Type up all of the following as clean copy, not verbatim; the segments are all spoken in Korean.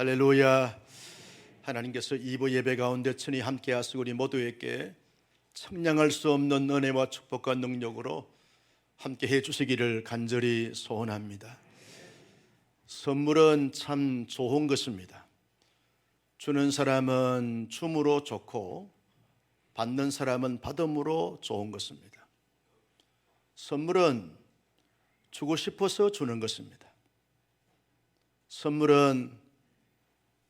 할렐루야. 하나님께서 2부 예배 가운데 친히 함께 하시고 우리 모두에게 청량할 수 없는 은혜와 축복과 능력으로 함께 해주시기를 간절히 소원합니다. 선물은 참 좋은 것입니다. 주는 사람은 줌으로 좋고 받는 사람은 받음으로 좋은 것입니다. 선물은 주고 싶어서 주는 것입니다. 선물은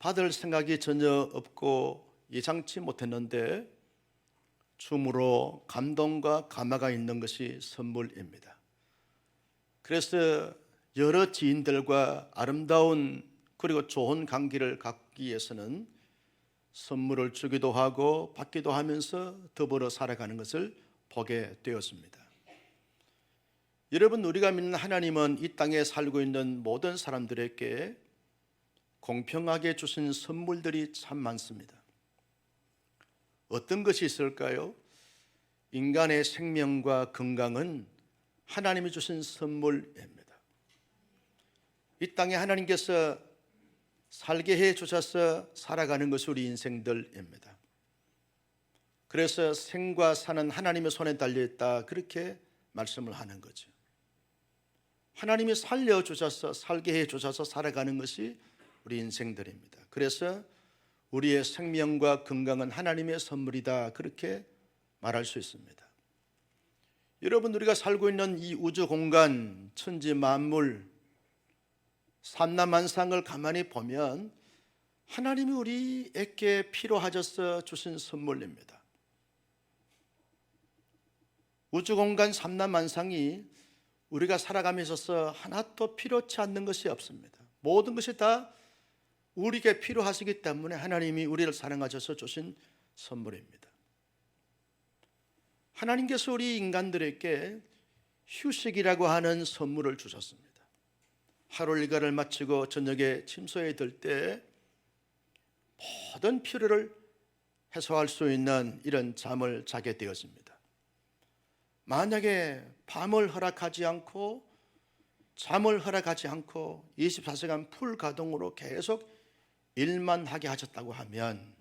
받을 생각이 전혀 없고 예상치 못했는데 줌으로 감동과 감화가 있는 것이 선물입니다. 그래서 여러 지인들과 아름다운 그리고 좋은 관계를 갖기 위해서는 선물을 주기도 하고 받기도 하면서 더불어 살아가는 것을 보게 되었습니다. 여러분, 우리가 믿는 하나님은 이 땅에 살고 있는 모든 사람들에게 공평하게 주신 선물들이 참 많습니다. 어떤 것이 있을까요? 인간의 생명과 건강은 하나님이 주신 선물입니다. 이 땅에 하나님께서 살게 해 주셔서 살아가는 것이 우리 인생들입니다. 그래서 생과 사는 하나님의 손에 달려있다, 그렇게 말씀을 하는 거죠. 하나님이 살려주셔서 살게 해 주셔서 살아가는 것이 우리 인생들입니다. 그래서 우리의 생명과 건강은 하나님의 선물이다, 그렇게 말할 수 있습니다. 여러분, 우리가 살고 있는 이 우주 공간, 천지 만물, 삼라만상을 가만히 보면 하나님이 우리에게 필요하셔서 주신 선물입니다. 우주 공간 삼라만상이 우리가 살아가면서 하나도 필요치 않는 것이 없습니다. 모든 것이 다 우리에게 필요하시기 때문에 하나님이 우리를 사랑하셔서 주신 선물입니다. 하나님께서 우리 인간들에게 휴식이라고 하는 선물을 주셨습니다. 하루 일과를 마치고 저녁에 침소에 들 때 모든 피로를 해소할 수 있는 이런 잠을 자게 되었습니다. 만약에 밤을 허락하지 않고 잠을 허락하지 않고 24시간 풀 가동으로 계속 일만 하게 하셨다고 하면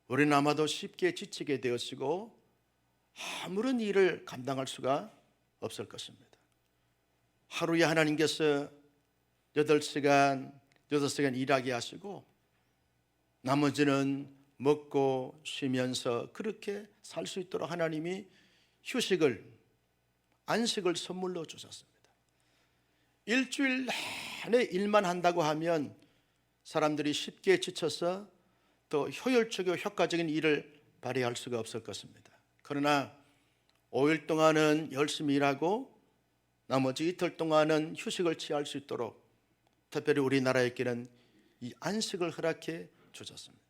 우리는 아마도 쉽게 지치게 되었고 아무런 일을 감당할 수가 없을 것입니다. 하루에 하나님께서 8시간 일하게 하시고 나머지는 먹고 쉬면서 그렇게 살 수 있도록 하나님이 휴식을, 안식을 선물로 주셨습니다. 일주일 내내 일만 한다고 하면 사람들이 쉽게 지쳐서 또 효율적이고 효과적인 일을 발휘할 수가 없을 것입니다. 그러나 5일 동안은 열심히 일하고 나머지 이틀 동안은 휴식을 취할 수 있도록 특별히 우리나라에게는 이 안식을 허락해 주셨습니다.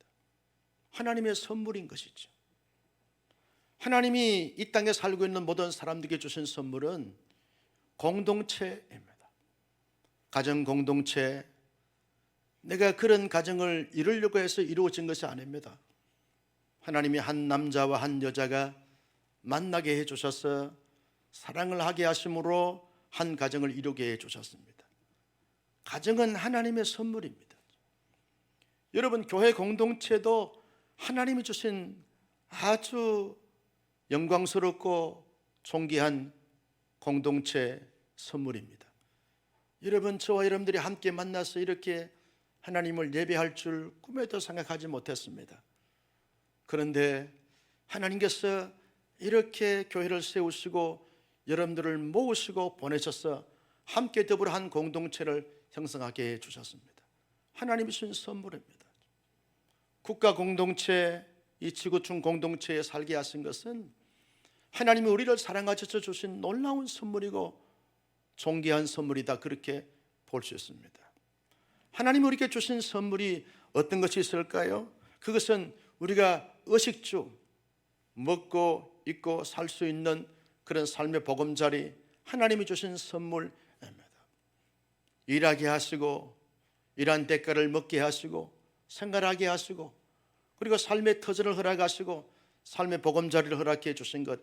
하나님의 선물인 것이죠. 하나님이 이 땅에 살고 있는 모든 사람들에게 주신 선물은 공동체입니다. 가정 공동체, 내가 그런 가정을 이루려고 해서 이루어진 것이 아닙니다. 하나님이 한 남자와 한 여자가 만나게 해주셔서 사랑을 하게 하심으로 한 가정을 이루게 해주셨습니다. 가정은 하나님의 선물입니다. 여러분, 교회 공동체도 하나님이 주신 아주 영광스럽고 존귀한 공동체 선물입니다. 여러분, 저와 여러분들이 함께 만나서 이렇게 하나님을 예배할 줄 꿈에도 생각하지 못했습니다. 그런데 하나님께서 이렇게 교회를 세우시고 여러분들을 모으시고 보내셔서 함께 더불어 한 공동체를 형성하게 해주셨습니다. 하나님이 주신 선물입니다. 국가 공동체, 이 지구촌 공동체에 살게 하신 것은 하나님이 우리를 사랑하셔서 주신 놀라운 선물이고 존귀한 선물이다, 그렇게 볼 수 있습니다. 하나님이 우리에게 주신 선물이 어떤 것이 있을까요? 그것은 우리가 의식주, 먹고 입고 살 수 있는 그런 삶의 보금자리, 하나님이 주신 선물입니다. 일하게 하시고 일한 대가를 먹게 하시고 생활하게 하시고 그리고 삶의 터전을 허락하시고 삶의 보금자리를 허락해 주신 것,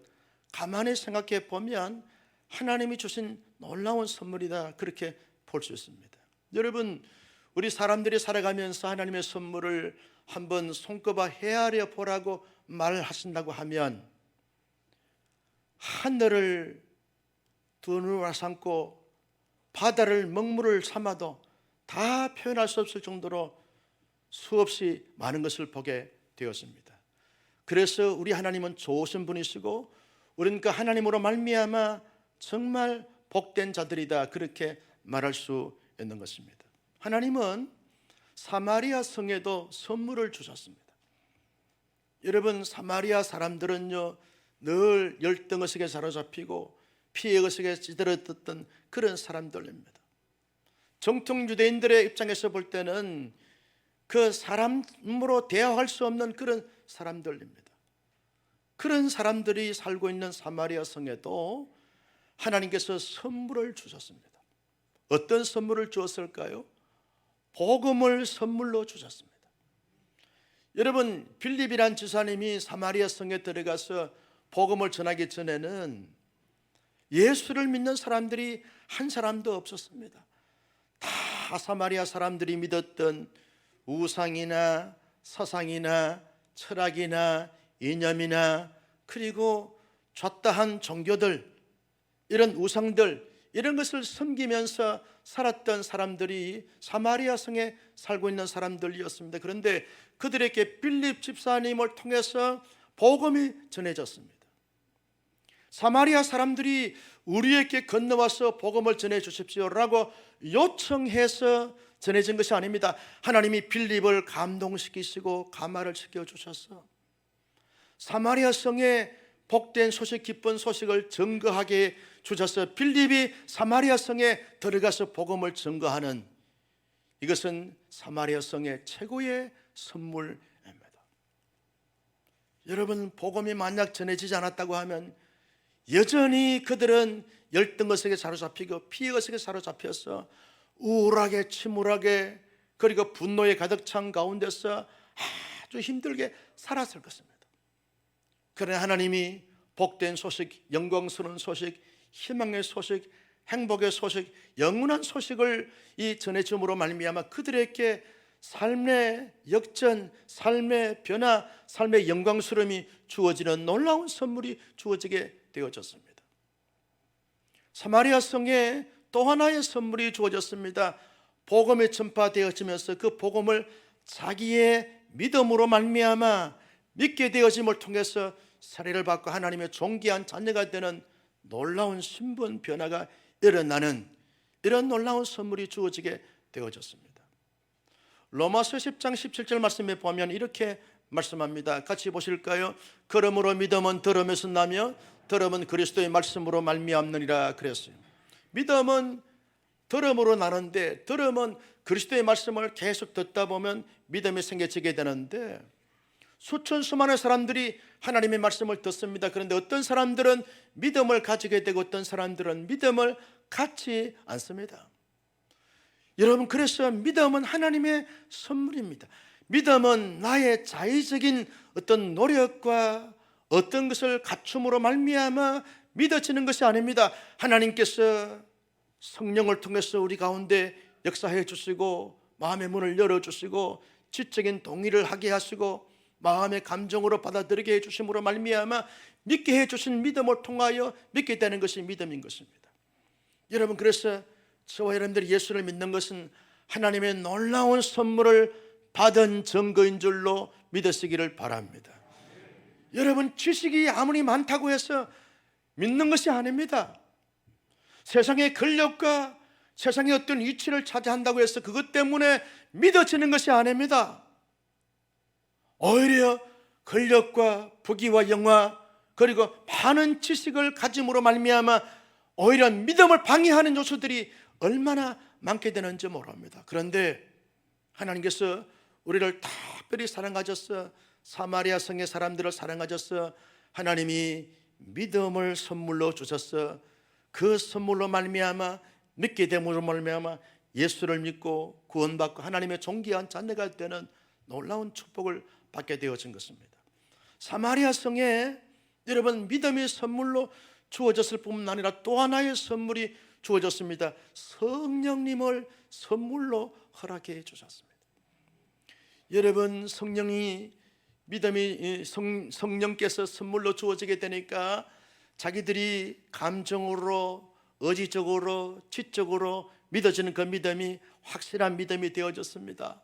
가만히 생각해 보면 하나님이 주신 놀라운 선물이다, 그렇게 볼 수 있습니다. 여러분, 우리 사람들이 살아가면서 하나님의 선물을 한번 손꼽아 헤아려 보라고 말하신다고 하면 하늘을 두 눈으로 삼고 바다를 먹물을 삼아도 다 표현할 수 없을 정도로 수없이 많은 것을 보게 되었습니다. 그래서 우리 하나님은 좋으신 분이시고 우리는 그 하나님으로 말미암아 정말 복된 자들이다, 그렇게 말할 수 있는 것입니다. 하나님은 사마리아 성에도 선물을 주셨습니다. 여러분, 사마리아 사람들은요 늘 열등의식에 사로잡히고 피해의식에 찌들었던 그런 사람들입니다. 정통 유대인들의 입장에서 볼 때는 그 사람으로 대화할 수 없는 그런 사람들입니다. 그런 사람들이 살고 있는 사마리아 성에도 하나님께서 선물을 주셨습니다. 어떤 선물을 주었을까요? 복음을 선물로 주셨습니다. 여러분, 빌립이란 지사님이 사마리아 성에 들어가서 복음을 전하기 전에는 예수를 믿는 사람들이 한 사람도 없었습니다. 다 사마리아 사람들이 믿었던 우상이나 사상이나 철학이나 이념이나 그리고 좌다한 종교들, 이런 우상들, 이런 것을 섬기면서 살았던 사람들이 사마리아 성에 살고 있는 사람들이었습니다. 그런데 그들에게 빌립 집사님을 통해서 복음이 전해졌습니다. 사마리아 사람들이 우리에게 건너와서 복음을 전해 주십시오라고 요청해서 전해진 것이 아닙니다. 하나님이 빌립을 감동시키시고 감화를 시켜주셔서 사마리아 성에 복된 소식, 기쁜 소식을 증거하게 주셔서 빌립이 사마리아 성에 들어가서 복음을 증거하는, 이것은 사마리아 성의 최고의 선물입니다. 여러분, 복음이 만약 전해지지 않았다고 하면 여전히 그들은 열등의식에 사로잡히고 피해의식에 사로잡혀서 우울하게 침울하게 그리고 분노에 가득 찬 가운데서 아주 힘들게 살았을 것입니다. 그러나 하나님이 복된 소식, 영광스러운 소식, 희망의 소식, 행복의 소식, 영원한 소식을 이 전해줌으로 말미암아 그들에게 삶의 역전, 삶의 변화, 삶의 영광스러움이 주어지는 놀라운 선물이 주어지게 되어졌습니다. 사마리아 성에 또 하나의 선물이 주어졌습니다. 복음이 전파되어지면서 그 복음을 자기의 믿음으로 말미암아 믿게 되어짐을 통해서 세례를 받고 하나님의 존귀한 자녀가 되는 놀라운 신분 변화가 일어나는 이런 놀라운 선물이 주어지게 되어졌습니다. 로마서 10장 17절 말씀에 보면 이렇게 말씀합니다. 같이 보실까요? 그러므로 믿음은 들음에서 나며 들음은 그리스도의 말씀으로 말미암느니라 그랬어요. 믿음은 들음으로 나는데, 들음은 그리스도의 말씀을 계속 듣다 보면 믿음이 생겨지게 되는데, 수천 수만의 사람들이 하나님의 말씀을 듣습니다. 그런데 어떤 사람들은 믿음을 가지게 되고 어떤 사람들은 믿음을 갖지 않습니다. 여러분, 그래서 믿음은 하나님의 선물입니다. 믿음은 나의 자의적인 어떤 노력과 어떤 것을 갖춤으로 말미암아 믿어지는 것이 아닙니다. 하나님께서 성령을 통해서 우리 가운데 역사해 주시고 마음의 문을 열어주시고 지적인 동의를 하게 하시고 마음의 감정으로 받아들이게 해주심으로 말미암아 믿게 해주신 믿음을 통하여 믿게 되는 것이 믿음인 것입니다. 여러분, 그래서 저와 여러분들이 예수를 믿는 것은 하나님의 놀라운 선물을 받은 증거인 줄로 믿으시기를 바랍니다. 여러분, 지식이 아무리 많다고 해서 믿는 것이 아닙니다. 세상의 권력과 세상의 어떤 위치를 차지한다고 해서 그것 때문에 믿어지는 것이 아닙니다. 오히려 권력과 부귀와 영화 그리고 많은 지식을 가짐으로 말미암아 오히려 믿음을 방해하는 요소들이 얼마나 많게 되는지 모릅니다. 그런데 하나님께서 우리를 특별히 사랑하셔서 사마리아 성의 사람들을 사랑하셔서 하나님이 믿음을 선물로 주셔서 그 선물로 말미암아 믿게 됨으로 말미암아 예수를 믿고 구원받고 하나님의 존귀한 자녀가 되는 놀라운 축복을 받게 되어진 것입니다. 사마리아 성에 여러분 믿음이 선물로 주어졌을 뿐만 아니라 또 하나의 선물이 주어졌습니다. 성령님을 선물로 허락해 주셨습니다. 여러분, 성령께서 선물로 주어지게 되니까 자기들이 감정으로, 의지적으로, 지적으로 믿어지는 그 믿음이 확실한 믿음이 되어졌습니다.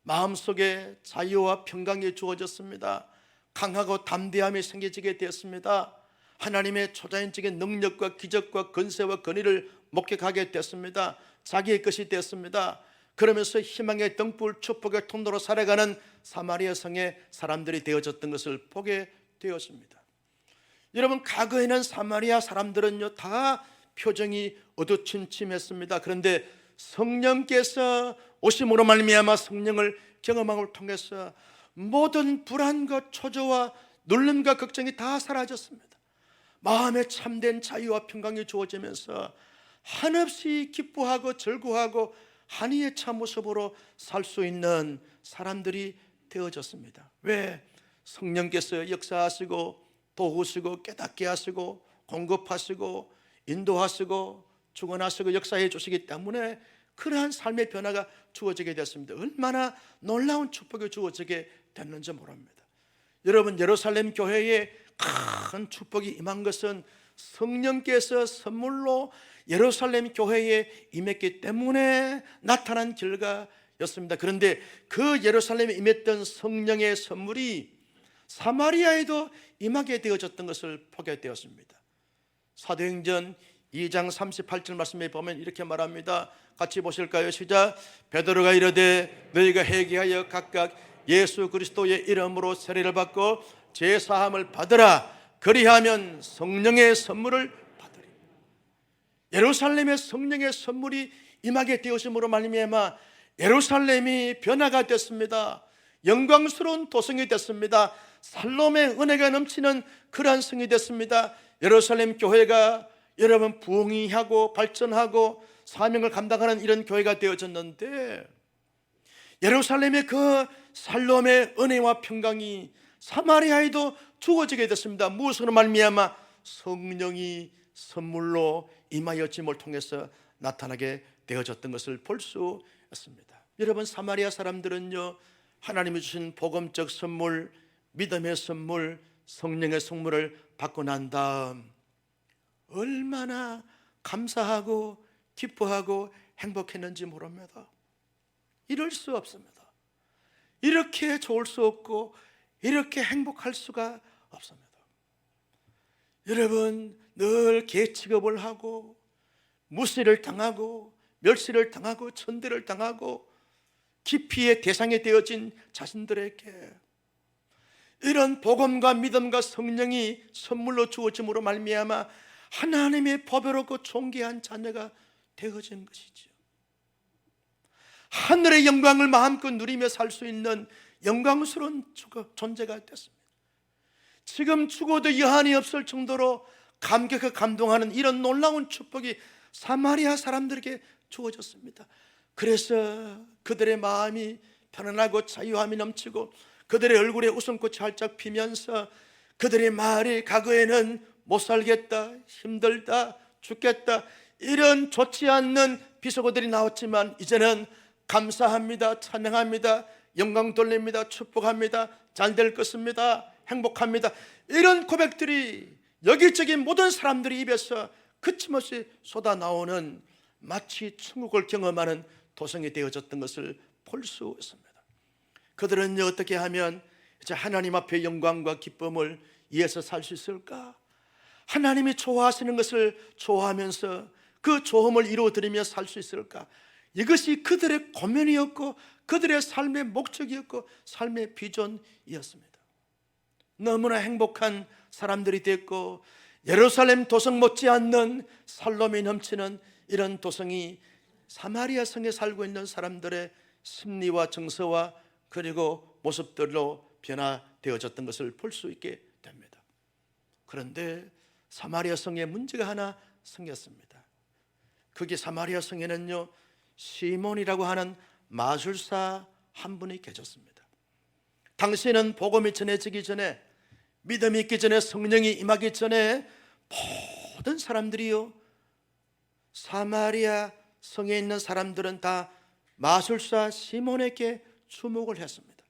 마음속에 자유와 평강이 주어졌습니다. 강하고 담대함이 생겨지게 되었습니다. 하나님의 초자연적인 능력과 기적과 권세와 권위를 목격하게 됐습니다. 자기의 것이 되었습니다. 그러면서 희망의 등불, 축복의 통로로 살아가는 사마리아 성의 사람들이 되어졌던 것을 보게 되었습니다. 여러분, 과거에는 사마리아 사람들은요 다 표정이 어두침침했습니다. 그런데 성령께서 오심으로 말미암아 성령을 경험함을 통해서 모든 불안과 초조와 눌림과 걱정이 다 사라졌습니다. 마음에 참된 자유와 평강이 주어지면서 한없이 기뻐하고 즐거워하고 한의의 참 모습으로 살 수 있는 사람들이 되어졌습니다. 왜? 성령께서 역사하시고 도우시고 깨닫게 하시고 공급하시고 인도하시고 축원하시고 역사해 주시기 때문에 그러한 삶의 변화가 주어지게 됐습니다. 얼마나 놀라운 축복이 주어지게 됐는지 모릅니다. 여러분, 예루살렘 교회에 큰 축복이 임한 것은 성령께서 선물로 예루살렘 교회에 임했기 때문에 나타난 결과였습니다. 그런데 그 예루살렘에 임했던 성령의 선물이 사마리아에도 임하게 되어졌던 것을 보게 되었습니다. 사도행전 2장 38절 말씀에 보면 이렇게 말합니다. 같이 보실까요? 시작. 베드로가 이르되 너희가 회개하여 각각 예수 그리스도의 이름으로 세례를 받고 제사함을 받으라. 그리하면 성령의 선물을 받으리. 예루살렘의 성령의 선물이 임하게 되어심으로 말미암아 예루살렘이 변화가 됐습니다. 영광스러운 도성이 됐습니다. 살롬의 은혜가 넘치는 그러한 성이 됐습니다. 예루살렘 교회가 여러분 부흥하고 발전하고 사명을 감당하는 이런 교회가 되어졌는데, 예루살렘의 그 살롬의 은혜와 평강이 사마리아에도 주어지게 됐습니다. 무엇으로 말미암아? 성령이 선물로 임하여짐을 통해서 나타나게 되어졌던 것을 볼 수 있습니다. 여러분, 사마리아 사람들은요 하나님이 주신 복음적 선물, 믿음의 선물, 성령의 선물을 받고 난 다음 얼마나 감사하고 기뻐하고 행복했는지 모릅니다. 이럴 수 없습니다. 이렇게 좋을 수 없고 이렇게 행복할 수가 없습니다. 여러분, 늘 계취급을 하고 무시를 당하고 멸시를 당하고 천대를 당하고 기피의 대상이 되어진 자신들에게 이런 복음과 믿음과 성령이 선물로 주어짐으로 말미암아 하나님의 보배롭고 존귀한 자녀가 되어진 것이죠. 하늘의 영광을 마음껏 누리며 살 수 있는 영광스러운 존재가 됐습니다. 지금 죽어도 여한이 없을 정도로 감격하고 감동하는 이런 놀라운 축복이 사마리아 사람들에게 주어졌습니다. 그래서 그들의 마음이 편안하고 자유함이 넘치고 그들의 얼굴에 웃음꽃이 활짝 피면서 그들의 말이 과거에는 못 살겠다, 힘들다, 죽겠다 이런 좋지 않는 비속어들이 나왔지만 이제는 감사합니다, 찬양합니다, 영광 돌립니다, 축복합니다, 잘 될 것입니다, 행복합니다, 이런 고백들이 여기저기 모든 사람들이 입에서 그침없이 쏟아나오는 마치 천국을 경험하는 도성이 되어졌던 것을 볼 수 있습니다. 그들은 어떻게 하면 이제 하나님 앞에 영광과 기쁨을 이어서 살 수 있을까? 하나님이 좋아하시는 것을 좋아하면서 그 좋음을 이루어드리며 살 수 있을까? 이것이 그들의 고민이었고 그들의 삶의 목적이었고 삶의 비전이었습니다. 너무나 행복한 사람들이 됐고 예루살렘 도성 못지않는 살롬이 넘치는 이런 도성이 사마리아 성에 살고 있는 사람들의 심리와 정서와 그리고 모습들로 변화되어졌던 것을 볼 수 있게 됩니다. 그런데 사마리아 성에 문제가 하나 생겼습니다. 그게 사마리아 성에는요 시몬이라고 하는 마술사 한 분이 계셨습니다. 당시에는 복음이 전해지기 전에, 믿음이 있기 전에, 성령이 임하기 전에 모든 사람들이요 사마리아 성에 있는 사람들은 다 마술사 시몬에게 주목을 했습니다.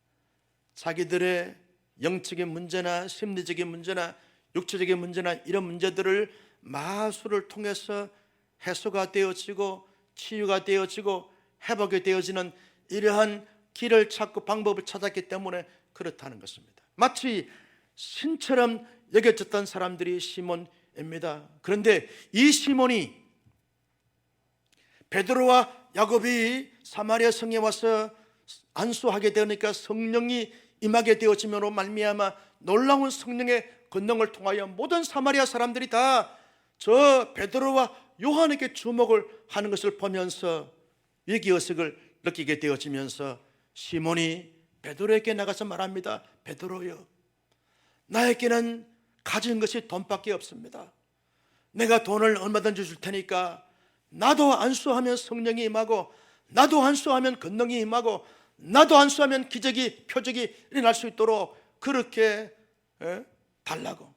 자기들의 영적인 문제나 심리적인 문제나 육체적인 문제나 이런 문제들을 마술을 통해서 해소가 되어지고 치유가 되어지고 회복이 되어지는 이러한 길을 찾고 방법을 찾았기 때문에 그렇다는 것입니다. 마치 신처럼 여겨졌던 사람들이 시몬입니다. 그런데 이 시몬이 베드로와 야곱이 사마리아 성에 와서 안수하게 되니까 성령이 임하게 되어지므로 말미암아 놀라운 성령의 권능을 통하여 모든 사마리아 사람들이 다 저 베드로와 요한에게 주목을 하는 것을 보면서 위기의식을 느끼게 되어지면서 시몬이 베드로에게 나가서 말합니다. 베드로요, 나에게는 가진 것이 돈밖에 없습니다. 내가 돈을 얼마든지 줄 테니까 나도 안수하면 성령이 임하고, 나도 안수하면 권능이 임하고, 나도 안수하면 기적이 표적이 일어날 수 있도록 그렇게 달라고.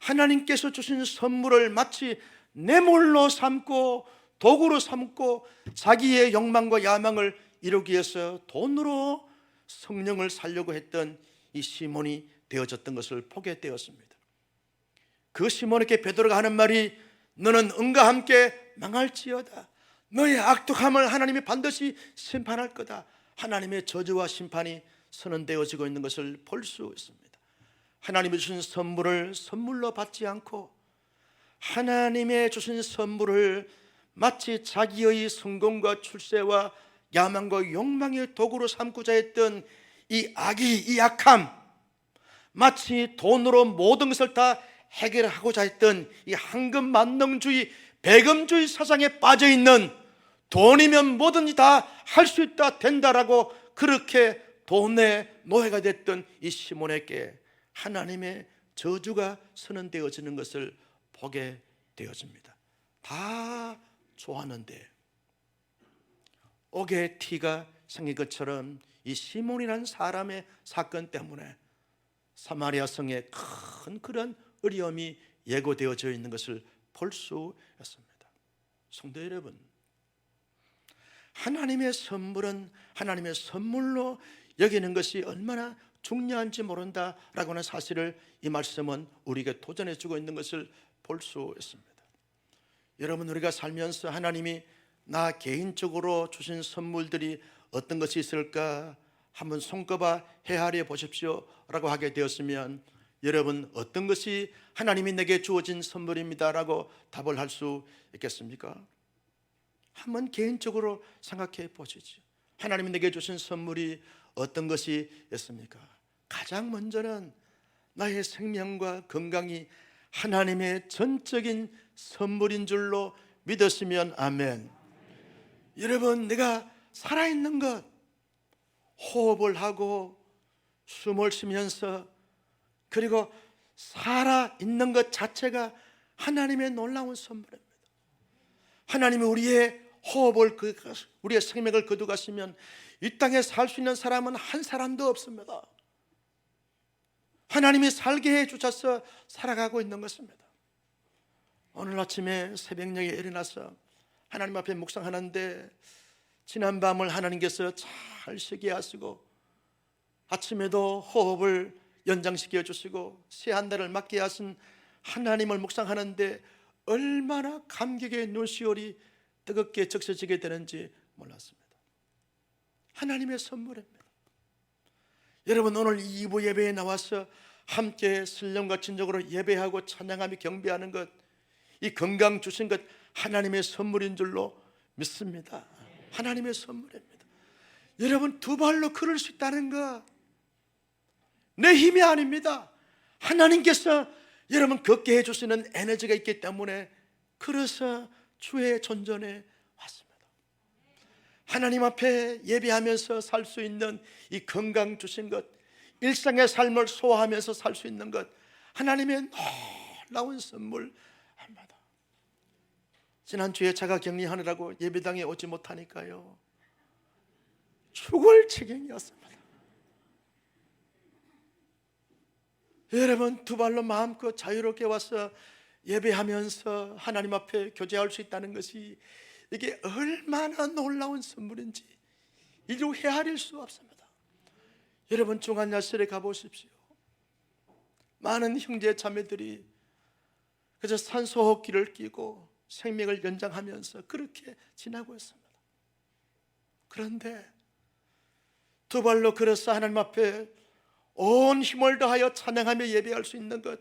하나님께서 주신 선물을 마치 뇌물로 삼고 도구로 삼고 자기의 욕망과 야망을 이루기 위해서 돈으로 성령을 살려고 했던 이 시몬이 되어졌던 것을 보게 되었습니다. 그 시몬에게 베드로가 하는 말이 너는 은과 함께 망할지어다. 너의 악독함을 하나님이 반드시 심판할 거다. 하나님의 저주와 심판이 선언되어지고 있는 것을 볼 수 있습니다. 하나님이 주신 선물을 선물로 받지 않고 하나님의 주신 선물을 마치 자기의 성공과 출세와 야망과 욕망의 도구로 삼고자 했던 이 악이, 이 악함, 마치 돈으로 모든 것을 다 해결하고자 했던 이 황금만능주의, 배금주의 사상에 빠져있는, 돈이면 뭐든지 다 할 수 있다, 된다라고 그렇게 돈의 노예가 됐던 이 시몬에게 하나님의 저주가 선언되어지는 것을 보게 되어집니다. 다 좋았는데 옥의 티가 생긴 것처럼 이 시몬이라는 사람의 사건 때문에 사마리아 성에 큰 그런 어려움이 예고되어져 있는 것을 볼 수 있습니다. 성도 여러분, 하나님의 선물은 하나님의 선물로 여기는 것이 얼마나 중요한지 모른다라고 하는 사실을 이 말씀은 우리에게 도전해 주고 있는 것을 볼 수 있습니다. 여러분, 우리가 살면서 하나님이 나 개인적으로 주신 선물들이 어떤 것이 있을까 한번 손꼽아 헤아려 보십시오 라고 하게 되었으면 여러분, 어떤 것이 하나님이 내게 주어진 선물입니다 라고 답을 할 수 있겠습니까? 한번 개인적으로 생각해 보시죠. 하나님이 내게 주신 선물이 어떤 것이 있습니까? 가장 먼저는 나의 생명과 건강이 하나님의 전적인 선물인 줄로 믿었으면 아멘. 여러분, 내가 살아있는 것, 호흡을 하고 숨을 쉬면서 그리고 살아있는 것 자체가 하나님의 놀라운 선물입니다. 하나님이 우리의 호흡을, 우리의 생명을 거두가시면 이 땅에 살 수 있는 사람은 한 사람도 없습니다. 하나님이 살게 해 주셔서 살아가고 있는 것입니다. 오늘 아침에 새벽녘에 일어나서 하나님 앞에 묵상하는데 지난 밤을 하나님께서 잘 쉬게 하시고 아침에도 호흡을 연장시켜 주시고 새 한 달을 맞게 하신 하나님을 묵상하는데 얼마나 감격의 눈시울이 뜨겁게 적셔지게 되는지 몰랐습니다. 하나님의 선물입니다. 여러분, 오늘 2부 예배에 나와서 함께 신령과 진정으로 예배하고 찬양하며 경배하는 것, 이 건강 주신 것 하나님의 선물인 줄로 믿습니다. 하나님의 선물입니다. 여러분, 두 발로 걸을 수 있다는 것 내 힘이 아닙니다. 하나님께서 여러분 걷게 해주시는 에너지가 있기 때문에 걸어서 주의 전전에 왔습니다. 하나님 앞에 예배하면서 살 수 있는 이 건강 주신 것, 일상의 삶을 소화하면서 살 수 있는 것, 하나님의 놀라운 선물입니다. 지난주에 자가 격리하느라고 예배당에 오지 못하니까요, 죽을 지경이었습니다. 여러분, 두 발로 마음껏 자유롭게 와서 예배하면서 하나님 앞에 교제할 수 있다는 것이 이게 얼마나 놀라운 선물인지 이루 헤아릴 수 없습니다. 여러분 중환자실에 가보십시오. 많은 형제 자매들이 그저 산소호흡기를 끼고 생명을 연장하면서 그렇게 지나고 있습니다. 그런데 두 발로 걸어서 하나님 앞에 온 힘을 다하여 찬양하며 예배할 수 있는 것,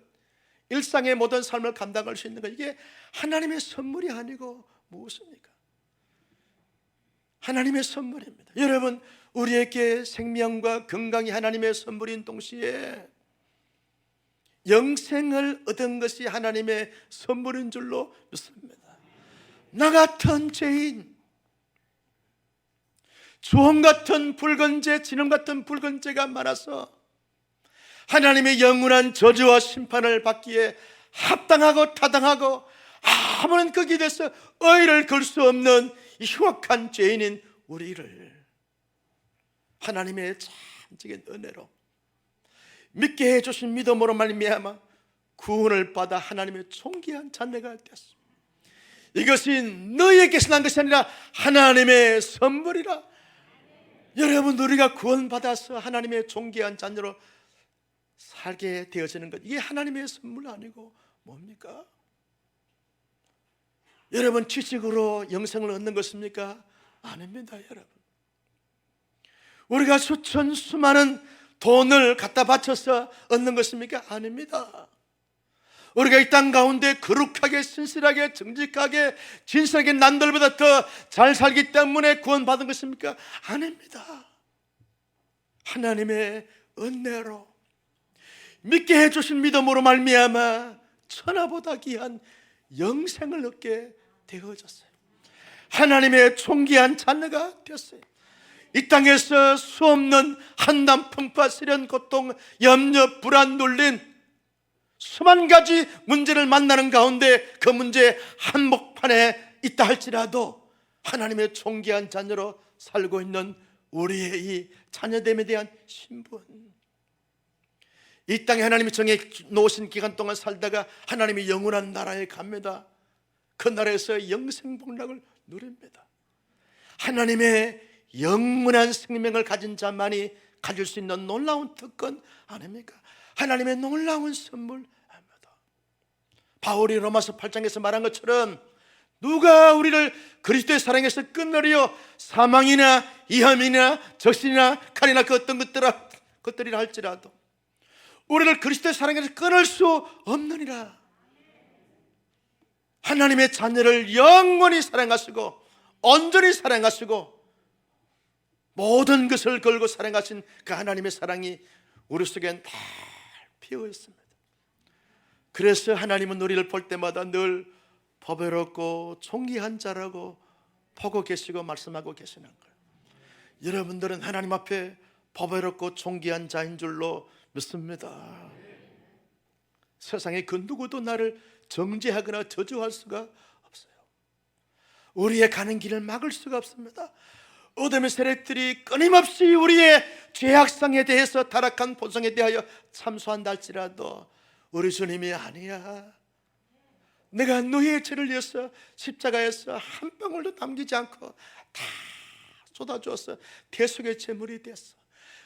일상의 모든 삶을 감당할 수 있는 것, 이게 하나님의 선물이 아니고 무엇입니까? 하나님의 선물입니다. 여러분, 우리에게 생명과 건강이 하나님의 선물인 동시에 영생을 얻은 것이 하나님의 선물인 줄로 믿습니다. 나 같은 죄인, 주홍 같은 붉은 죄, 진홍 같은 붉은 죄가 많아서 하나님의 영원한 저주와 심판을 받기에 합당하고 타당하고 아무런 거기에 대해서 의의를 걸 수 없는 이 흉악한 죄인인 우리를 하나님의 참적인 은혜로 믿게 해주신 믿음으로 말미암아 구원을 받아 하나님의 존귀한 자녀가 되었습니다. 이것이 너희에게서 난 것이 아니라 하나님의 선물이라. 여러분, 우리가 구원받아서 하나님의 존귀한 자녀로 살게 되어지는 것, 이게 하나님의 선물 아니고 뭡니까? 여러분, 지식으로 영생을 얻는 것입니까? 아닙니다. 여러분, 우리가 수많은 돈을 갖다 바쳐서 얻는 것입니까? 아닙니다. 우리가 이 땅 가운데 거룩하게 신실하게 정직하게 진실하게 남들보다 더 잘 살기 때문에 구원받은 것입니까? 아닙니다. 하나님의 은혜로 믿게 해주신 믿음으로 말미암아 천하보다 귀한 영생을 얻게 되어졌어요. 하나님의 존귀한 자녀가 되었어요. 이 땅에서 수없는 한담, 풍파, 시련, 고통, 염려, 불안, 눌린 수만 가지 문제를 만나는 가운데 그 문제 한복판에 있다 할지라도 하나님의 존귀한 자녀로 살고 있는 우리의 이 자녀됨에 대한 신분, 이 땅에 하나님이 정해 놓으신 기간 동안 살다가 하나님이 영원한 나라에 갑니다. 그 나라에서 영생복락을 누립니다. 하나님의 영원한 생명을 가진 자만이 가질 수 있는 놀라운 특권 아닙니까? 하나님의 놀라운 선물입니다. 바울이 로마서 8장에서 말한 것처럼 누가 우리를 그리스도의 사랑에서 끊으리요? 사망이나 이함이나 적신이나 칼이나 그 어떤 것들이라 할지라도 우리를 그리스도의 사랑에서 끊을 수 없느니라. 하나님의 자녀를 영원히 사랑하시고 온전히 사랑하시고 모든 것을 걸고 사랑하신 그 하나님의 사랑이 우리 속엔 다 피어 있습니다. 그래서 하나님은 우리를 볼 때마다 늘 보배롭고 존귀한 자라고 보고 계시고 말씀하고 계시는 거예요. 여러분들은 하나님 앞에 보배롭고 존귀한 자인 줄로 믿습니다. 세상에 그 누구도 나를 정죄하거나 저주할 수가 없어요. 우리의 가는 길을 막을 수가 없습니다. 어둠의 세력들이 끊임없이 우리의 죄악성에 대해서 타락한 본성에 대하여 참소한다 할지라도 우리 주님이 아니야, 내가 너희의 죄를 위해서 십자가에서 한 방울도 남기지 않고 다 쏟아주었어. 대속의 제물이 됐어.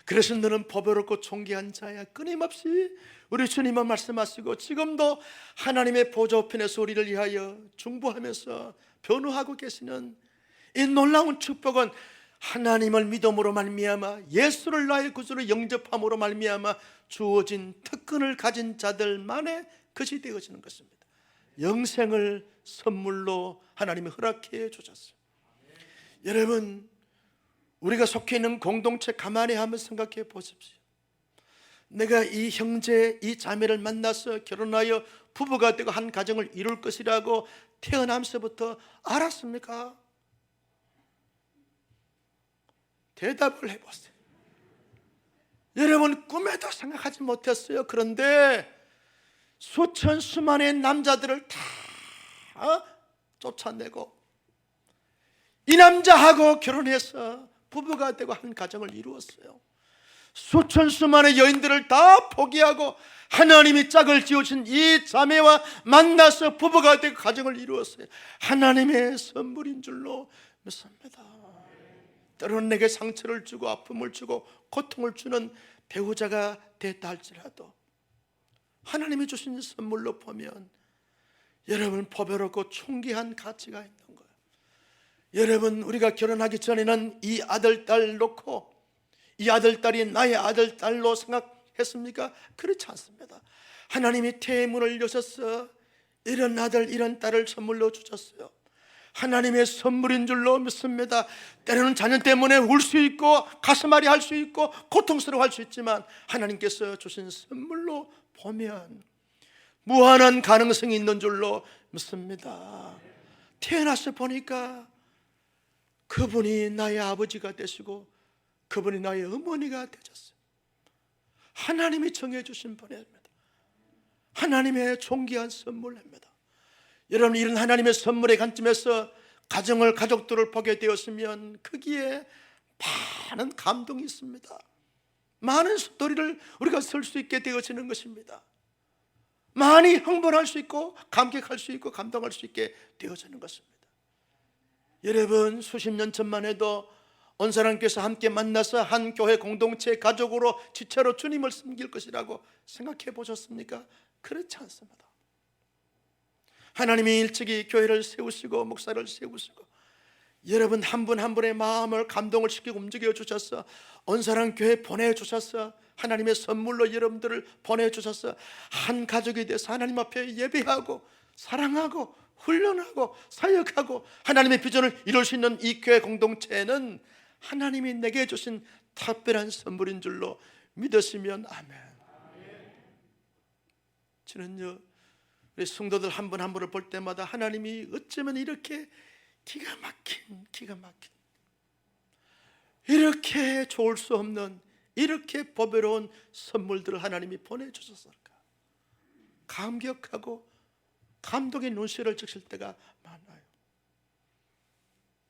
그래서 너는 보배롭고 존귀한 자야. 끊임없이 우리 주님은 말씀하시고 지금도 하나님의 보좌 우편에서 우리를 위하여 중보하면서 변호하고 계시는 이 놀라운 축복은 하나님을 믿음으로 말미암아 예수를 나의 구주로 영접함으로 말미암아 주어진 특권을 가진 자들만의 것이 되어지는 것입니다. 영생을 선물로 하나님이 허락해 주셨어요. 여러분, 우리가 속해 있는 공동체 가만히 한번 생각해 보십시오. 내가 이 형제, 이 자매를 만나서 결혼하여 부부가 되고 한 가정을 이룰 것이라고 태어나면서부터 알았습니까? 대답을 해보세요. 여러분, 꿈에도 생각하지 못했어요. 그런데 수만의 남자들을 다 쫓아내고 이 남자하고 결혼해서 부부가 되고 한 가정을 이루었어요. 수천 수만의 여인들을 다 포기하고 하나님이 짝을 지어주신 이 자매와 만나서 부부가 되고 가정을 이루었어요. 하나님의 선물인 줄로 믿습니다. 때로는 내게 상처를 주고 아픔을 주고 고통을 주는 배우자가 됐다 할지라도 하나님이 주신 선물로 보면 여러분 보배롭고 존귀한 가치가 있는 거예요. 여러분, 우리가 결혼하기 전에는 이 아들, 딸 놓고 이 아들, 딸이 나의 아들, 딸로 생각했습니까? 그렇지 않습니다. 하나님이 태문을 여셔서 이런 아들, 이런 딸을 선물로 주셨어요. 하나님의 선물인 줄로 믿습니다. 때로는 자녀 때문에 울 수 있고 가슴앓이 할 수 있고 고통스러워할 수 있지만 하나님께서 주신 선물로 보면 무한한 가능성이 있는 줄로 믿습니다. 태어나서 보니까 그분이 나의 아버지가 되시고 그분이 나의 어머니가 되셨어요. 하나님이 정해주신 분입니다. 하나님의 존귀한 선물입니다. 여러분, 이런 하나님의 선물의 관점에서 가정을, 가족들을 보게 되었으면 거기에 많은 감동이 있습니다. 많은 스토리를 우리가 쓸 수 있게 되어지는 것입니다. 많이 흥분할 수 있고 감격할 수 있고 감동할 수 있게 되어지는 것입니다. 여러분, 수십 년 전만 해도 온사람께서 함께 만나서 한 교회 공동체 가족으로 지체로 주님을 섬길 것이라고 생각해 보셨습니까? 그렇지 않습니다. 하나님이 일찍이 교회를 세우시고 목사를 세우시고 여러분 한 분 한 분의 마음을 감동을 시키고 움직여 주셔서 온사람 교회 보내주셔서 하나님의 선물로 여러분들을 보내주셔서 한 가족이 돼서 하나님 앞에 예배하고 사랑하고 훈련하고 사역하고 하나님의 비전을 이룰 수 있는 이 교회 공동체는 하나님이 내게 주신 특별한 선물인 줄로 믿으시면 아멘. 저는요, 우리 성도들 한 분 한 분을 볼 때마다 하나님이 어쩌면 이렇게 기가 막힌 이렇게 좋을 수 없는 이렇게 보배로운 선물들을 하나님이 보내주셨을까 감격하고 감동의 눈시를 적실 때가 많아요.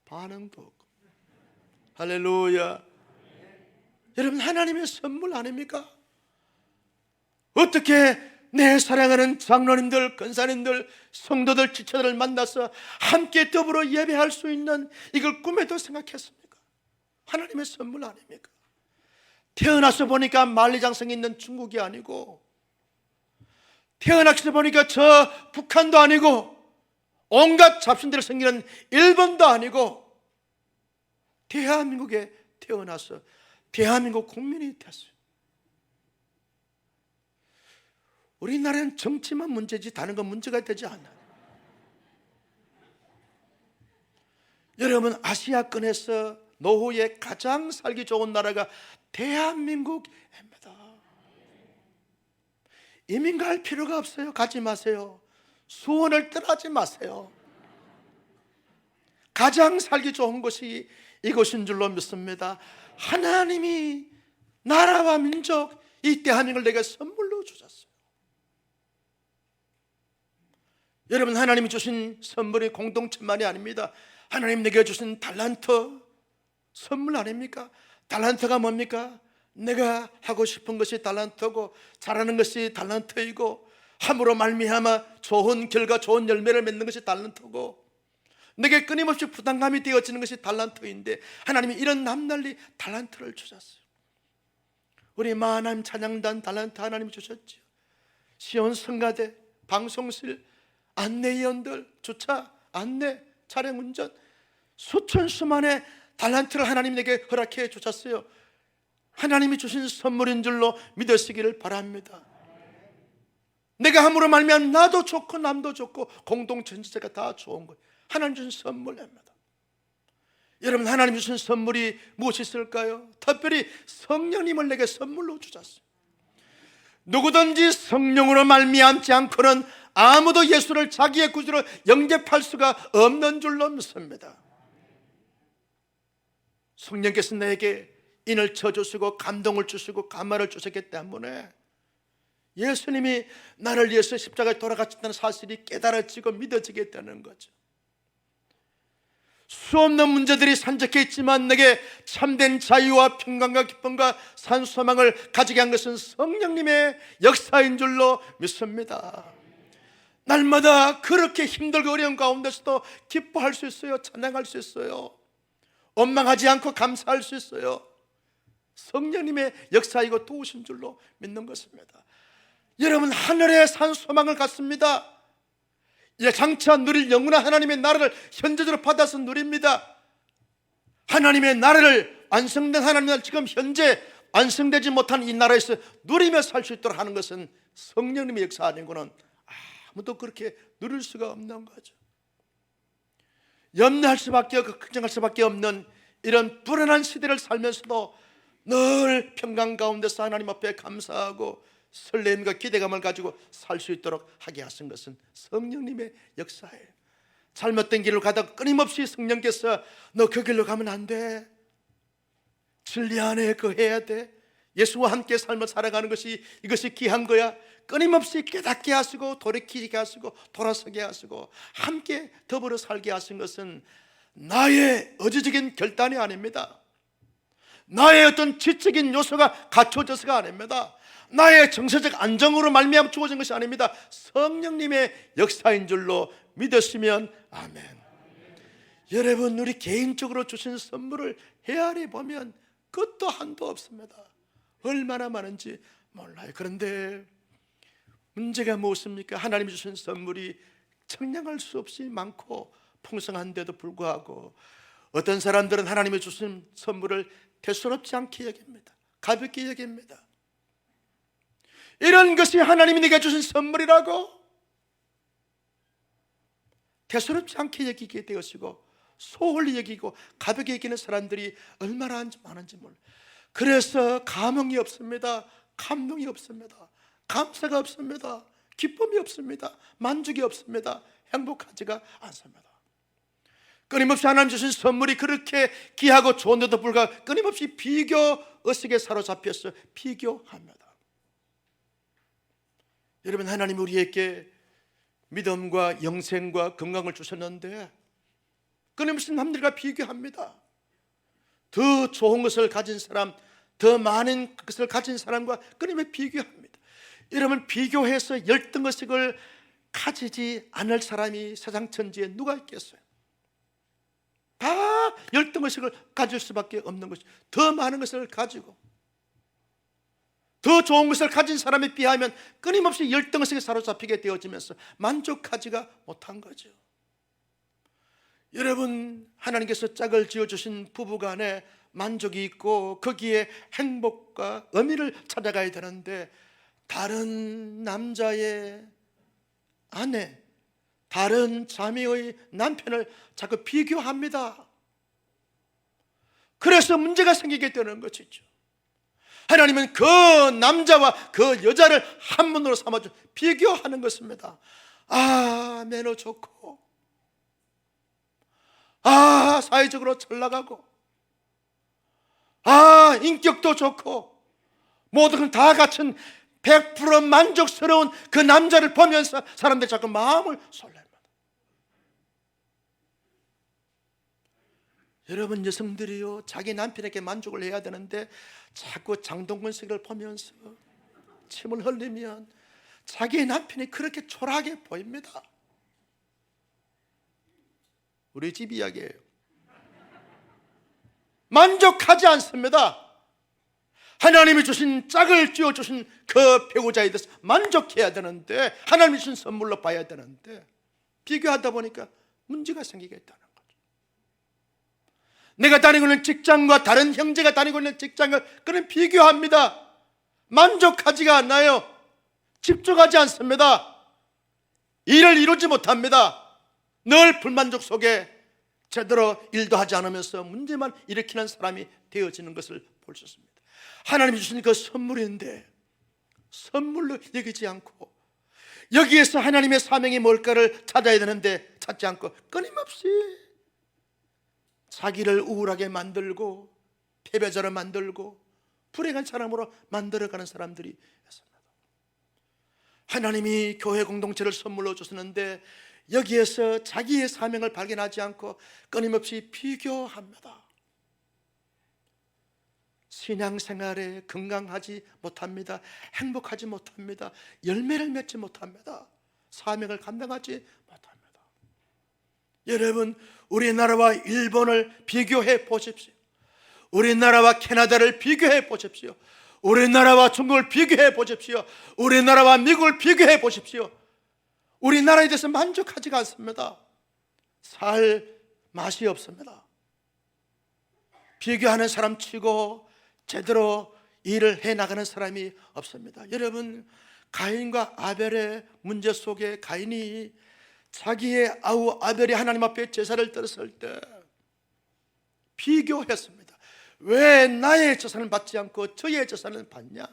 반응도 없고. 할렐루야. 여러분, 하나님의 선물 아닙니까? 어떻게 내 사랑하는 장로님들, 권사님들, 성도들, 지체들을 만나서 함께 더불어 예배할 수 있는 이걸 꿈에도 생각했습니까? 하나님의 선물 아닙니까? 태어나서 보니까 만리장성이 있는 중국이 아니고 태어나서 보니까 저 북한도 아니고 온갖 잡신들이 생기는 일본도 아니고 대한민국에 태어나서 대한민국 국민이 됐어요. 우리나라는 정치만 문제지 다른 건 문제가 되지 않아요. 여러분, 아시아권에서 노후에 가장 살기 좋은 나라가 대한민국입니다. 이민 갈 필요가 없어요. 가지 마세요. 수원을 떠나지 마세요. 가장 살기 좋은 곳이 이곳인 줄로 믿습니다. 하나님이 나라와 민족, 이 대한민국을 내게 선물로 주셨어요. 여러분, 하나님이 주신 선물이 공동체만이 아닙니다. 하나님 내게 주신 달란트 선물 아닙니까? 달란트가 뭡니까? 내가 하고 싶은 것이 달란트고 잘하는 것이 달란트이고 함으로 말미암아 좋은 결과, 좋은 열매를 맺는 것이 달란트고 내게 끊임없이 부담감이 되어지는 것이 달란트인데 하나님이 이런 남달리 달란트를 주셨어요. 우리 마하나임 찬양단 달란트 하나님이 주셨죠. 시온 성가대, 방송실, 안내위원들, 주차, 안내, 차량 운전 수천 수만의 달란트를 하나님 내게 허락해 주셨어요. 하나님이 주신 선물인 줄로 믿으시기를 바랍니다. 내가 함으로 말미암아 나도 좋고 남도 좋고 공동체 전체가 다 좋은 거예요. 하나님 주신 선물입니다. 여러분, 하나님 주신 선물이 무엇이 있을까요? 특별히 성령님을 내게 선물로 주셨어요. 누구든지 성령으로 말미암지 않고는 아무도 예수를 자기의 구주로 영접할 수가 없는 줄로 믿습니다. 성령께서 내게 인을 쳐주시고 감동을 주시고 감화를 주셨기 때문에 예수님이 나를 위해서 십자가에 돌아가셨다는 사실이 깨달아지고 믿어지게 되는 거죠. 수없는 문제들이 산적해 있지만 내게 참된 자유와 평강과 기쁨과 산소망을 가지게 한 것은 성령님의 역사인 줄로 믿습니다. 날마다 그렇게 힘들고 어려운 가운데서도 기뻐할 수 있어요. 찬양할 수 있어요. 원망하지 않고 감사할 수 있어요. 성령님의 역사이고 도우신 줄로 믿는 것입니다. 여러분, 하늘의 산소망을 갖습니다. 장차 누릴 영원한 하나님의 나라를 현재적으로 받아서 누립니다. 하나님의 나라를, 완성된 하나님의 나라를 지금 현재 완성되지 못한 이 나라에서 누리며 살 수 있도록 하는 것은 성령님의 역사 아니고는 아무도 그렇게 누릴 수가 없는 거죠. 염려할 수밖에 없고 걱정할 수밖에 없는 이런 불안한 시대를 살면서도 늘 평강 가운데서 하나님 앞에 감사하고 설렘과 기대감을 가지고 살 수 있도록 하게 하신 것은 성령님의 역사예요. 잘못된 길을 가다가 끊임없이 성령께서 너 그 길로 가면 안 돼, 진리 안에 거해야 돼, 예수와 함께 삶을 살아가는 것이 이것이 귀한 거야, 끊임없이 깨닫게 하시고 돌이키게 하시고 돌아서게 하시고 함께 더불어 살게 하신 것은 나의 의지적인 결단이 아닙니다. 나의 어떤 지적인 요소가 갖춰져서가 아닙니다. 나의 정서적 안정으로 말미암아 주어진 것이 아닙니다. 성령님의 역사인 줄로 믿으시면 아멘. 여러분, 우리 개인적으로 주신 선물을 헤아려 보면 끝도 한도 없습니다. 얼마나 많은지 몰라요. 그런데 문제가 무엇입니까? 하나님이 주신 선물이 청량할 수 없이 많고 풍성한데도 불구하고 어떤 사람들은 하나님이 주신 선물을 대수롭지 않게 여깁니다. 가볍게 여깁니다. 이런 것이 하나님이 내게 주신 선물이라고 대수롭지 않게 여기게 되었고 소홀히 여기고 가볍게 여기는 사람들이 얼마나 많은지 몰라요. 그래서 감흥이 없습니다. 감동이 없습니다. 감사가 없습니다. 기쁨이 없습니다. 만족이 없습니다. 행복하지가 않습니다. 끊임없이 하나님 주신 선물이 그렇게 귀하고 좋은데도 불구하고 끊임없이 비교 의식에 사로잡혀서 비교합니다. 여러분, 하나님 우리에게 믿음과 영생과 건강을 주셨는데 끊임없이 남들과 비교합니다. 더 좋은 것을 가진 사람, 더 많은 것을 가진 사람과 끊임없이 비교합니다. 여러분, 비교해서 열등의식을 가지지 않을 사람이 세상 천지에 누가 있겠어요? 다 열등의식을 가질 수밖에 없는 것이, 더 많은 것을 가지고 더 좋은 것을 가진 사람에 비하면 끊임없이 열등의식에 사로잡히게 되어지면서 만족하지가 못한 거죠. 여러분, 하나님께서 짝을 지어주신 부부간에 만족이 있고 거기에 행복과 의미를 찾아가야 되는데 다른 남자의 아내, 다른 자매의 남편을 자꾸 비교합니다. 그래서 문제가 생기게 되는 것이죠. 하나님은 그 남자와 그 여자를 한 분으로 삼아줘 비교하는 것입니다. 매너 좋고, 사회적으로 잘 나가고, 인격도 좋고, 모든 다 갖춘 100% 만족스러운 그 남자를 보면서 사람들이 자꾸 마음을 설렙니다. 여러분, 여성들이요, 자기 남편에게 만족을 해야 되는데 자꾸 장동건색을 보면서 침을 흘리면 자기 남편이 그렇게 초라하게 보입니다. 우리 집 이야기예요. 만족하지 않습니다. 하나님이 주신 짝을 쥐어주신 그 배우자에 대해서 만족해야 되는데, 하나님이 주신 선물로 봐야 되는데 비교하다 보니까 문제가 생기겠다는 거죠. 내가 다니고 있는 직장과 다른 형제가 다니고 있는 직장을 그는 비교합니다. 만족하지가 않나요? 집중하지 않습니다. 일을 이루지 못합니다. 늘 불만족 속에 제대로 일도 하지 않으면서 문제만 일으키는 사람이 되어지는 것을 볼 수 있습니다. 하나님이 주신 그 선물인데 선물로 여기지 않고 여기에서 하나님의 사명이 뭘까를 찾아야 되는데 찾지 않고 끊임없이 자기를 우울하게 만들고 패배자로 만들고 불행한 사람으로 만들어가는 사람들이 있습니다. 하나님이 교회 공동체를 선물로 주시는데 여기에서 자기의 사명을 발견하지 않고 끊임없이 비교합니다. 신앙생활에 건강하지 못합니다. 행복하지 못합니다. 열매를 맺지 못합니다. 사명을 감당하지 못합니다. 여러분, 우리나라와 일본을 비교해 보십시오. 우리나라와 캐나다를 비교해 보십시오. 우리나라와 중국을 비교해 보십시오. 우리나라와 미국을 비교해 보십시오. 우리나라에 대해서 만족하지가 않습니다. 살 맛이 없습니다. 비교하는 사람 치고 제대로 일을 해나가는 사람이 없습니다. 여러분, 가인과 아벨의 문제 속에 가인이 자기의 아우 아벨이 하나님 앞에 제사를 드렸을 때 비교했습니다. 왜 나의 제사는 받지 않고 저의 제사는 받냐?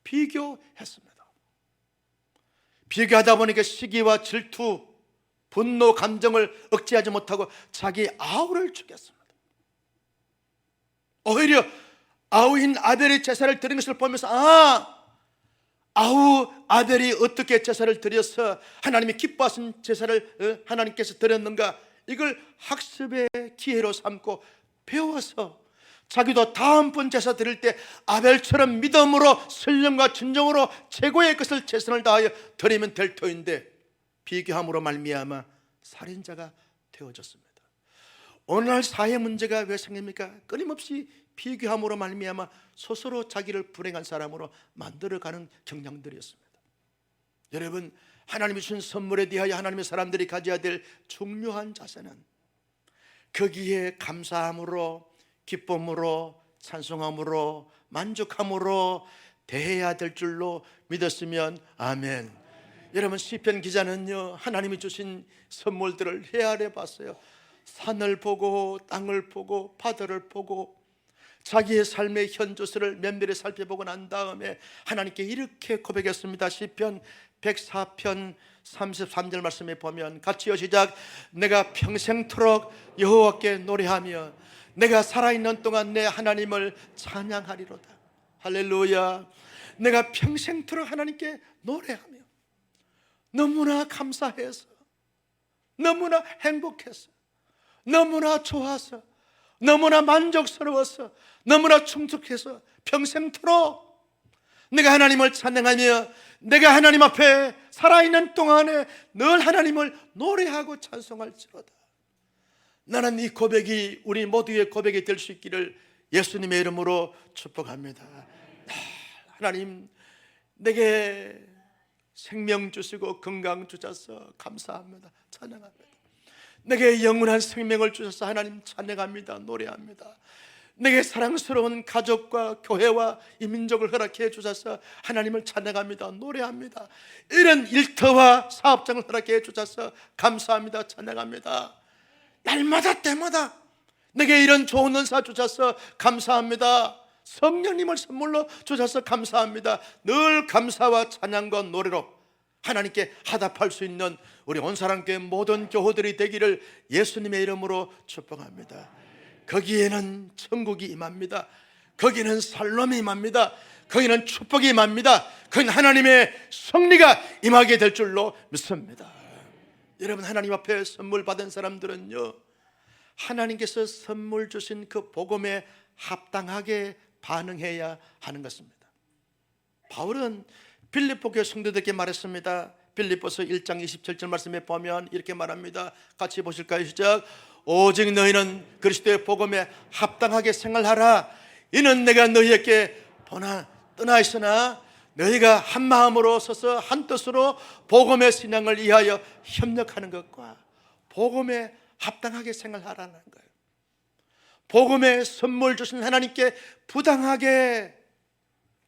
비교했습니다. 비교하다 보니까 시기와 질투, 분노, 감정을 억제하지 못하고 자기 아우를 죽였습니다. 오히려 아우인 아벨이 제사를 드린 것을 보면서 아우 아벨이 어떻게 제사를 드려서 하나님이 기뻐하신 제사를 하나님께서 드렸는가, 이걸 학습의 기회로 삼고 배워서 자기도 다음번 제사 드릴 때 아벨처럼 믿음으로 신령과 진정으로 최고의 것을 최선을 다하여 드리면 될 터인데 비교함으로 말미암아 살인자가 되어졌습니다. 오늘날 사회 문제가 왜 생깁니까? 끊임없이 비교함으로 말미암아 스스로 자기를 불행한 사람으로 만들어가는 경향들이었습니다. 여러분, 하나님이 주신 선물에 대하여 하나님의 사람들이 가져야 될 중요한 자세는 거기에 감사함으로, 기쁨으로, 찬송함으로, 만족함으로 대해야 될 줄로 믿었으면 아멘. 여러분, 시편 기자는요, 하나님이 주신 선물들을 헤아려 봤어요. 산을 보고 땅을 보고 바다를 보고 자기의 삶의 현주소를 면밀히 살펴보고 난 다음에 하나님께 이렇게 고백했습니다. 시편 104편 33절 말씀에 보면 같이요, 시작. 내가 평생토록 여호와께 노래하며 내가 살아있는 동안 내 하나님을 찬양하리로다. 할렐루야. 내가 평생토록 하나님께 노래하며 너무나 감사해서, 너무나 행복해서, 너무나 좋아서, 너무나 만족스러워서, 너무나 충족해서 평생토록 내가 하나님을 찬양하며 내가 하나님 앞에 살아있는 동안에 늘 하나님을 노래하고 찬송할지로다. 나는 이 고백이 우리 모두의 고백이 될 수 있기를 예수님의 이름으로 축복합니다. 하나님, 내게 생명 주시고 건강 주셔서 감사합니다. 찬양합니다. 내게 영원한 생명을 주셔서 하나님 찬양합니다. 노래합니다. 내게 사랑스러운 가족과 교회와 이 민족을 허락해 주셔서 하나님을 찬양합니다. 노래합니다. 이런 일터와 사업장을 허락해 주셔서 감사합니다. 찬양합니다. 날마다 때마다 내게 이런 좋은 은사 주셔서 감사합니다. 성령님을 선물로 주셔서 감사합니다. 늘 감사와 찬양과 노래로 하나님께 화답할 수 있는 우리 온사랑교회 모든 교우들이 되기를 예수님의 이름으로 축복합니다. 거기에는 천국이 임합니다. 거기는 살롬이 임합니다. 거기는 축복이 임합니다. 거기는 하나님의 승리가 임하게 될 줄로 믿습니다. 여러분, 하나님 앞에 선물 받은 사람들은요, 하나님께서 선물 주신 그 복음에 합당하게 반응해야 하는 것입니다. 바울은 빌립보 교회 성도들에게 말했습니다. 빌립보서 1장 27절 말씀에 보면 이렇게 말합니다. 같이 보실까요? 시작. 오직 너희는 그리스도의 복음에 합당하게 생활하라. 이는 내가 너희에게 떠나 있으나 너희가 한 마음으로 서서 한 뜻으로 복음의 신앙을 위하여 협력하는 것과 복음에 합당하게 생활하라는 거예요. 복음의 선물 주신 하나님께 부당하게,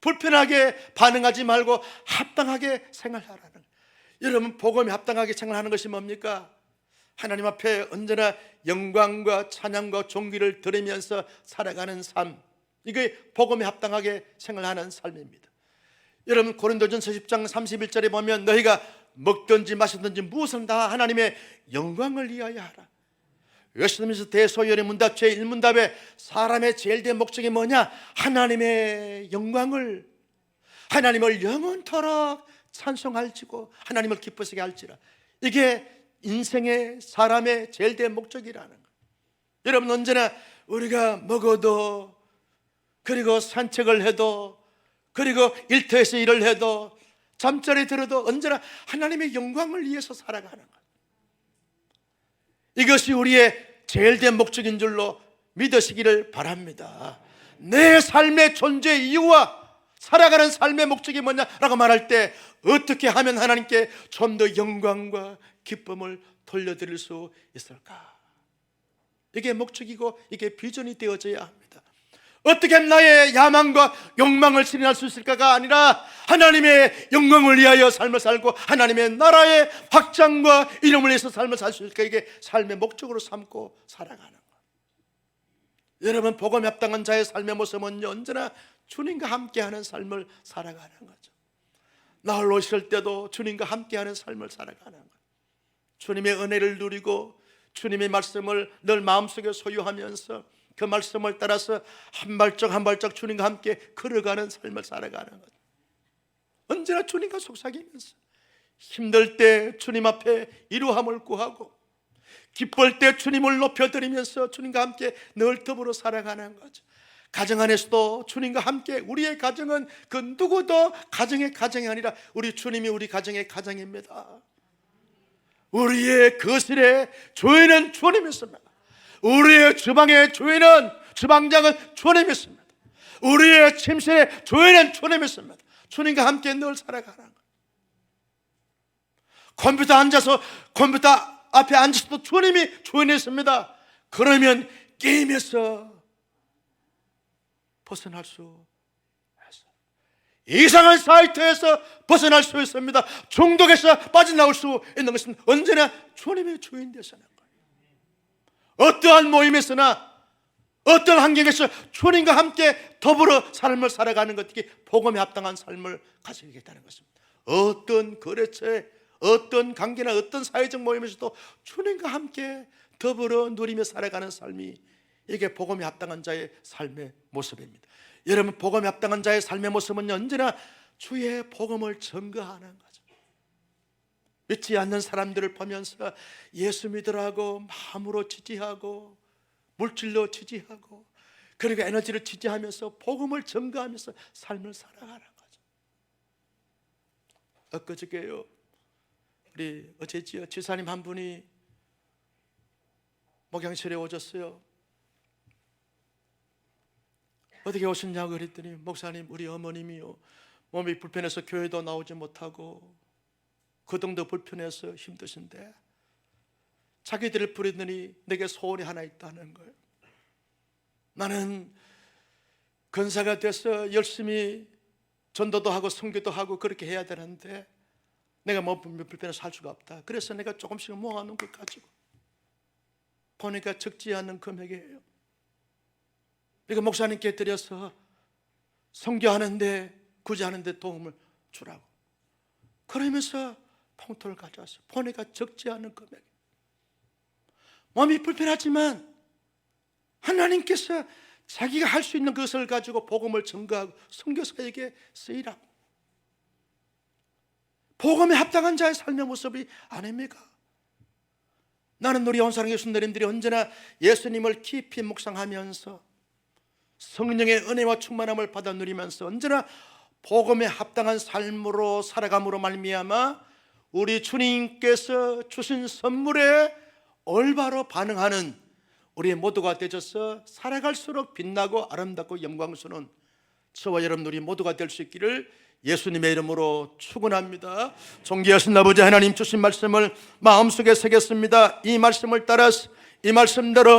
불편하게 반응하지 말고 합당하게 생활하라는 거예요. 여러분, 복음에 합당하게 생활하는 것이 뭡니까? 하나님 앞에 언제나 영광과 찬양과 존귀를 드리면서 살아가는 삶, 이게 복음에 합당하게 생활하는 삶입니다. 여러분, 고린도전서 10장 31절에 보면 너희가 먹든지 마시든지 무엇은 다 하나님의 영광을 위하여 하라. 웨스트민스터 대소연의 문답 제1문답에 사람의 제일 된 목적이 뭐냐? 하나님의 영광을, 하나님을 영원토록 찬송할지고 하나님을 기쁘시게 할지라. 이게 인생의 사람의 제일 된 목적이라는 거예요. 여러분, 언제나 우리가 먹어도, 그리고 산책을 해도, 그리고 일터에서 일을 해도, 잠자리에 들어도 언제나 하나님의 영광을 위해서 살아가는 거예요. 이것이 우리의 제일 된 목적인 줄로 믿으시기를 바랍니다. 내 삶의 존재 이유와 살아가는 삶의 목적이 뭐냐라고 말할 때 어떻게 하면 하나님께 좀 더 영광과 기쁨을 돌려드릴 수 있을까? 이게 목적이고 이게 비전이 되어져야 합니다. 어떻게 하면 나의 야망과 욕망을 실현할 수 있을까가 아니라 하나님의 영광을 위하여 삶을 살고 하나님의 나라의 확장과 이름을 위해서 삶을 살 수 있을까? 이게 삶의 목적으로 삼고 살아가는 거예요. 여러분, 복음에 합당한 자의 삶의 모습은 언제나 주님과 함께하는 삶을 살아가는 거죠. 나 홀로 있을 때도 주님과 함께하는 삶을 살아가는 거예요. 주님의 은혜를 누리고 주님의 말씀을 늘 마음속에 소유하면서 그 말씀을 따라서 한 발짝 한 발짝 주님과 함께 걸어가는 삶을 살아가는 것. 언제나 주님과 속삭이면서 힘들 때 주님 앞에 이루함을 구하고 기쁠 때 주님을 높여드리면서 주님과 함께 늘 더불어 살아가는 거죠. 가정 안에서도 주님과 함께, 우리의 가정은 그 누구도 가정이 아니라 우리 주님이 우리 가정의 가정입니다. 우리의 거실의 주인은 주님이십니다. 우리의 주방의 주인은, 주방장은 주님이십니다. 우리의 침실의 주인은 주님이십니다. 주님과 함께 늘 살아가는 거예요. 컴퓨터 앞에 앉아서도 주님이 주인이십니다. 그러면 게임에서 벗어날 수 있어요. 이상한 사이트에서 벗어날 수 있습니다. 중독에서 빠져나올 수 있는 것은 언제나 주님의 주인 되시는 거예요. 어떠한 모임에서나 어떤 환경에서 주님과 함께 더불어 삶을 살아가는 것이 복음에 합당한 삶을 가지겠다는 것입니다. 어떤 거래처에, 어떤 관계나 어떤 사회적 모임에서도 주님과 함께 더불어 누리며 살아가는 삶이, 이게 복음에 합당한 자의 삶의 모습입니다. 여러분, 복음에 합당한 자의 삶의 모습은 언제나 주의 복음을 증거하는 거죠. 믿지 않는 사람들을 보면서 예수 믿으라고 마음으로 지지하고 물질로 지지하고 그리고 에너지를 지지하면서 복음을 증거하면서 삶을 살아가는 거죠. 엊그저께요, 우리 어제지요, 지사님 한 분이 목양실에 오셨어요. 어떻게 오셨냐고 그랬더니, 목사님, 우리 어머님이요, 몸이 불편해서 교회도 나오지 못하고 거동도 불편해서 힘드신데 자기들을 부르더니 내게 소원이 하나 있다는 거예요. 나는 권사가 돼서 열심히 전도도 하고 선교도 하고 그렇게 해야 되는데 내가 몸 불편해서 살 수가 없다. 그래서 내가 조금씩 모아놓은 것 가지고 보니까 적지 않은 금액이에요. 그러니까 목사님께 드려서 선교하는데, 구제하는데 도움을 주라고. 그러면서 봉투를 가져왔어요. 보니까 적지 않은 금액. 몸이 불편하지만 하나님께서 자기가 할 수 있는 것을 가지고 복음을 증거하고 선교사에게 쓰이라고. 복음에 합당한 자의 삶의 모습이 아닙니까? 나는 우리 온사랑 예수님들이 언제나 예수님을 깊이 묵상하면서 성령의 은혜와 충만함을 받아 누리면서 언제나 복음에 합당한 삶으로 살아감으로 말미암아 우리 주님께서 주신 선물에 올바로 반응하는 우리 모두가 되셔서 살아갈수록 빛나고 아름답고 영광스러운 저와 여러분 우리 모두가 될 수 있기를 예수님의 이름으로 축원합니다. 존귀하신 아버지 하나님, 주신 말씀을 마음속에 새겼습니다. 이 말씀을 따라서 이 말씀대로